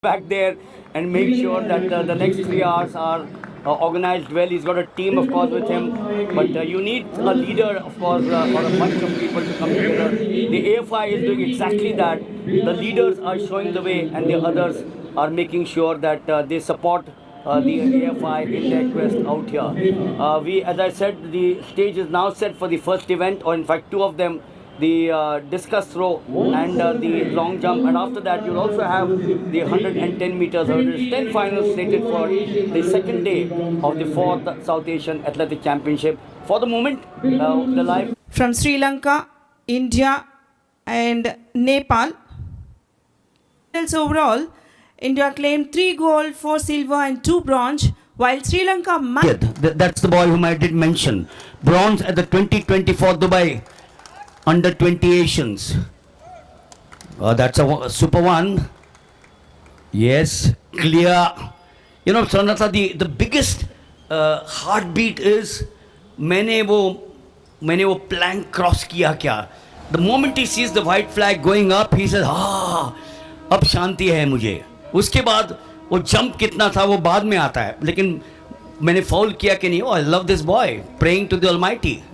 back there and make sure that the next 3 hours are organized well. He's got a team, of course, with him, but you need a leader, of course, or a bunch of people to come together. The AFI is doing exactly that. The leaders are showing the way, and the others are making sure that they support the AFI in their quest out here. As I said, the stage is now set for the first event, or in fact, two of them, the discus throw and the long jump, and after that you'll also have the 110 meters hurdle. 10 finals slated for the second day of the 4th South Asian Athletic Championship. For the moment, the live from Sri Lanka, India and Nepal. Overall, India claimed 3 gold, 4 silver and 2 bronze, while Sri Lanka... That's the boy whom I did mention. Bronze at the 2024 Dubai Under 20 Asians. That's a super one. Yes, clear. You know, Swarnalata, the biggest heartbeat is मैंने वो plank cross किया क्या. The moment he sees the white flag going up, he says, अब शांति है मुझे. उसके बाद वो jump कितना था वो बाद में आता है. लेकिन मैंने foul किया कि नहीं. Oh, I love this boy, praying to the Almighty.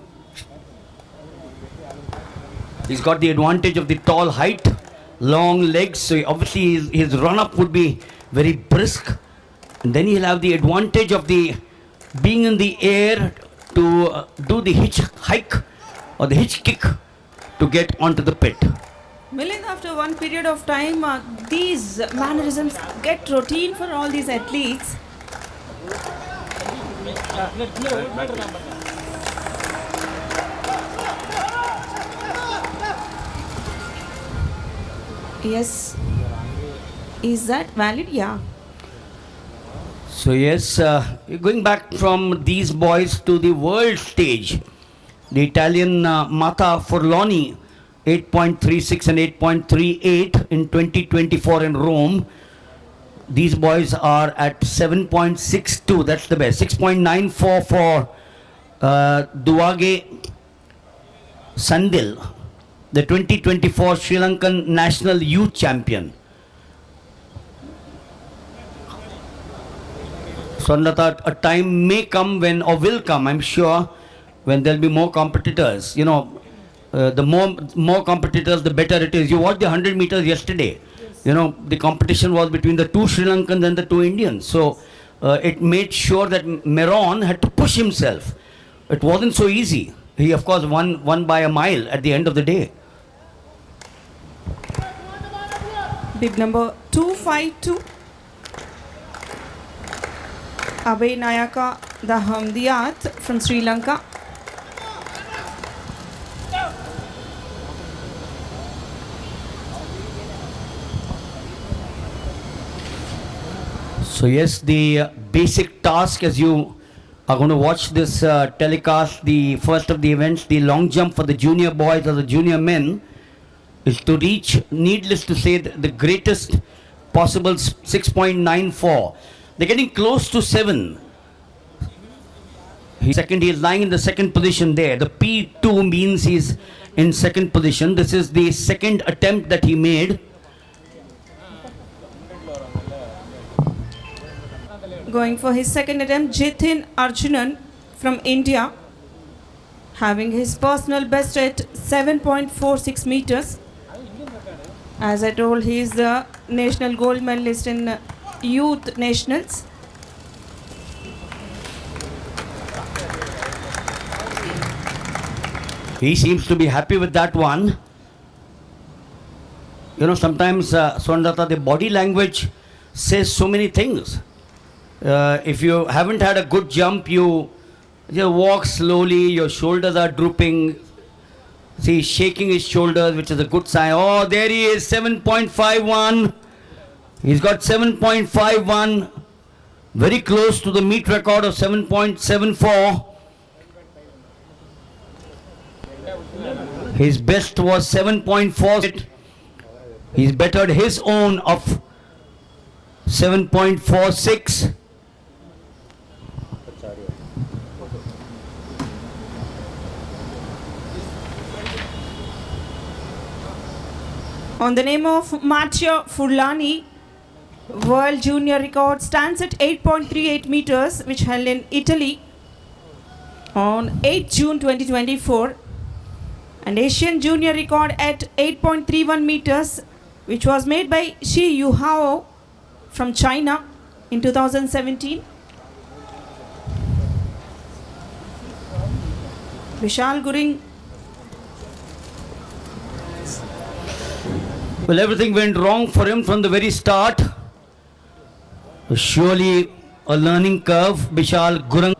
He's got the advantage of the tall height, long legs, so obviously his run-up would be very brisk. And then he'll have the advantage of the being in the air to do the hitch hike or the hitch kick to get onto the pit. Milind, after one period of time, these mannerisms get routine for all these athletes. Yes. Is that valid? Yeah. So yes, going back from these boys to the world stage, the Italian Mata Forloni, 8.36 and 8.38 in 2024 in Rome. These boys are at 7.62, that's the best. 6.94 for Duage Sandil, the 2024 Sri Lankan National Youth Champion. Swarnalata, a time may come when, or will come, I'm sure, when there'll be more competitors. You know, the more competitors, the better it is. You watched the 100 meters yesterday. You know, the competition was between the 2 Sri Lankans and the 2 Indians. So it made sure that Meron had to push himself. It wasn't so easy. He, of course, won by a mile at the end of the day. Bib number 252. Abhay Nayaka Dahamdiat from Sri Lanka. So yes, the basic task, as you are going to watch this telecast, the first of the events, the long jump for the junior boys or the junior men, is to reach, needless to say, the greatest possible 6.94. They're getting close to 7. He is lying in the second position there. The P2 means he's in second position. This is the second attempt that he made. Going for his second attempt, Jithin Arjunan from India, having his personal best at 7.46 meters. As I told, he is the national gold medalist in youth nationals. He seems to be happy with that one. You know, sometimes, Swarnalata, the body language says so many things. If you haven't had a good jump, you walk slowly, your shoulders are drooping. See, shaking his shoulders, which is a good sign. Oh, there he is, 7.51. He's got 7.51, very close to the meet record of 7.74. His best was 7.4. He's bettered his own of 7.46. On the name of Matteo Furlani, World junior record stands at 8.38 meters, which held in Italy on 8 June 2024, and Asian junior record at 8.31 meters, which was made by Shi Yuhao from China in 2017. Vishal Guring. Well, everything went wrong for him from the very start. Surely a learning curve. Vishal Gurung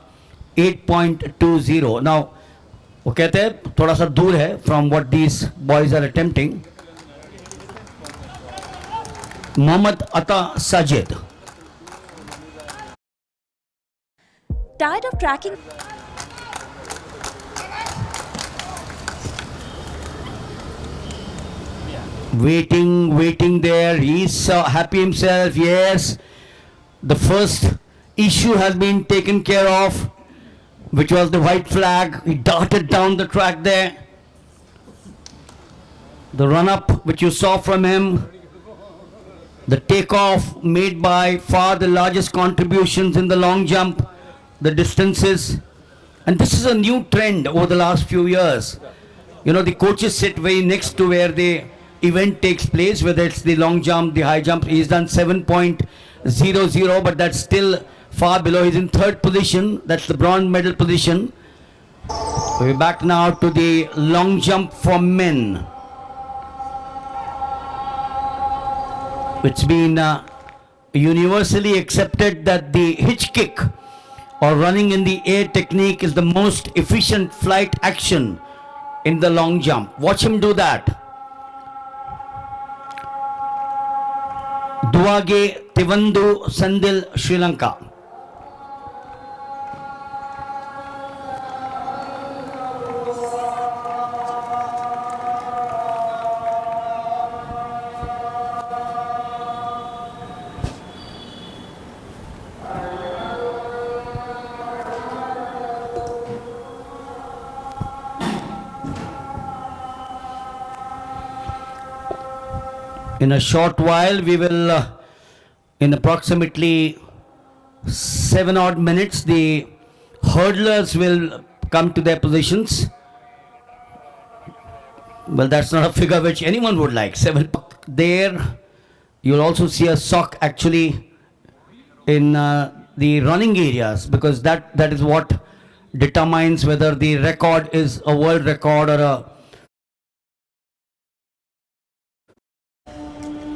8.20. Now, वो कहते हैं थोड़ा सा दूर है from what these boys are attempting. Mohammad Atta Sajid. Tired of tracking? Waiting there. He's happy himself. Yes, the first issue has been taken care of, which was the white flag. He darted down the track there. The run-up which you saw from him, the takeoff made by far the largest contributions in the long jump, the distances. And this is a new trend over the last few years. You know, the coaches sit very next to where the event takes place, whether it's the long jump, the high jump. He's done 7.00, but that's still far below. He's in third position. That's the bronze medal position. We're back now to the long jump for men. It's been universally accepted that the hitch kick or running in the air technique is the most efficient flight action in the long jump. Watch him do that. Duage Tivandu Sandil, Sri Lanka. In a short while, we will, in approximately 7 odd minutes, the hurdlers will come to their positions. Well, that's not a figure which anyone would like. 7 there. You'll also see a sock actually in the running areas, because that is what determines whether the record is a world record or a...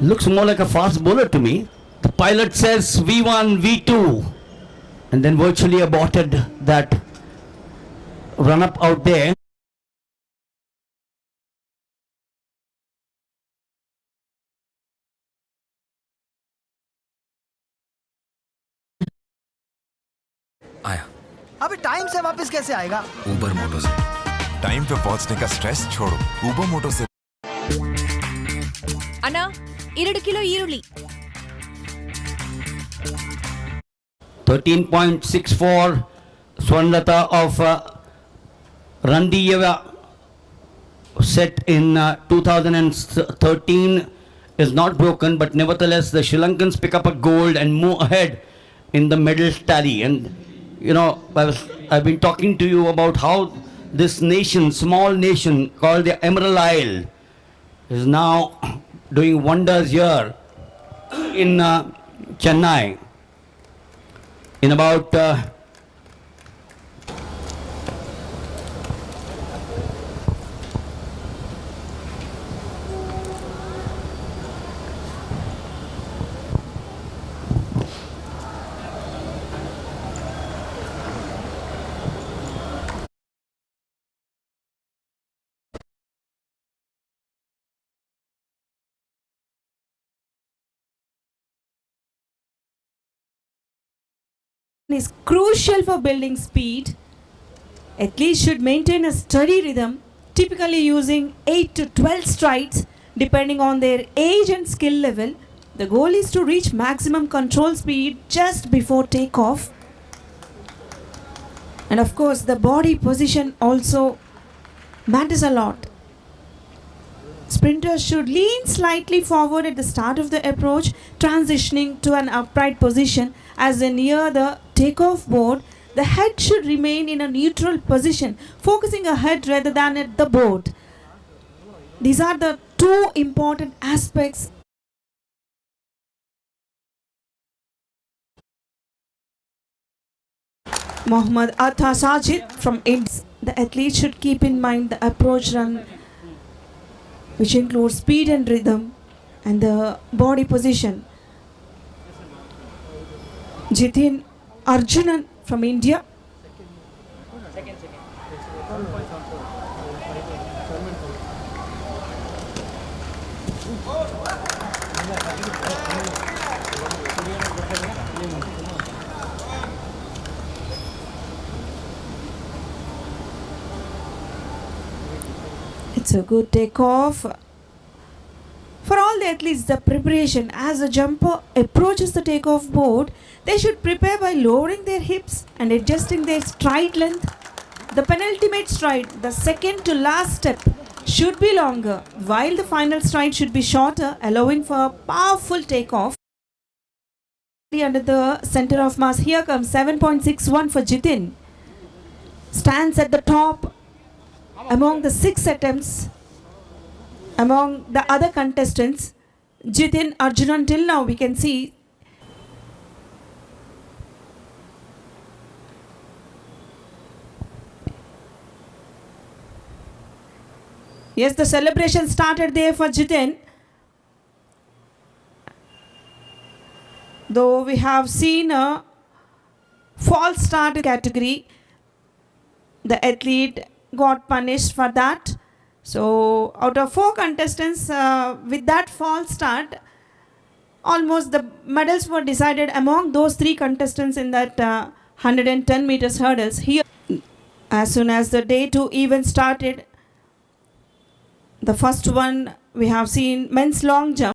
Looks more like a fast bowler to me. The pilot says V1, V2, and then virtually aborted that run up out there. आया अबे time से वापस कैसे आएगा? उबर मोटो से time पे पहुंचने का स्ट्रेस छोड़ो, उबर मोटो से। అన్నా 2 kilo ఈరుಳ್ಳಿ. 13.64 Swarnlata of Randiyeva set in 2013 is not broken, but nevertheless the Sri Lankans pick up a gold and move ahead in the medal tally. And you know, I've been talking to you about how this nation, small nation called the Emerald Isle, is now doing wonders here in Chennai. In about is crucial for building speed. Athletes should maintain a steady rhythm, typically using 8 to 12 strides depending on their age and skill level. The goal is to reach maximum control speed just before takeoff. And of course, the body position also matters a lot. Sprinters should lean slightly forward at the start of the approach, transitioning to an upright position. As they near the takeoff board, the head should remain in a neutral position, focusing ahead rather than at the board. These are the two important aspects. Mohammad Atta Sajid from India. The athlete should keep in mind the approach run, which includes speed and rhythm and the body position. Jithin Arjunan from India. It's a good takeoff. For all the athletes, the preparation as the jumper approaches the takeoff board, they should prepare by lowering their hips and adjusting their stride length. The penultimate stride, the second to last step, should be longer, while the final stride should be shorter, allowing for a powerful takeoff. Under the center of mass, here comes 7.61 for Jithin. Stands at the top among the 6 attempts. Among the other contestants, Jithin Arjunan till now we can see yes, the celebration started there for Jithin. Though we have seen a false start category, the athlete got punished for that. So out of 4 contestants with that false start, almost the medals were decided among those 3 contestants in that 110 meters hurdles. Here, as soon as the day 2 event started, the first one we have seen men's long jump.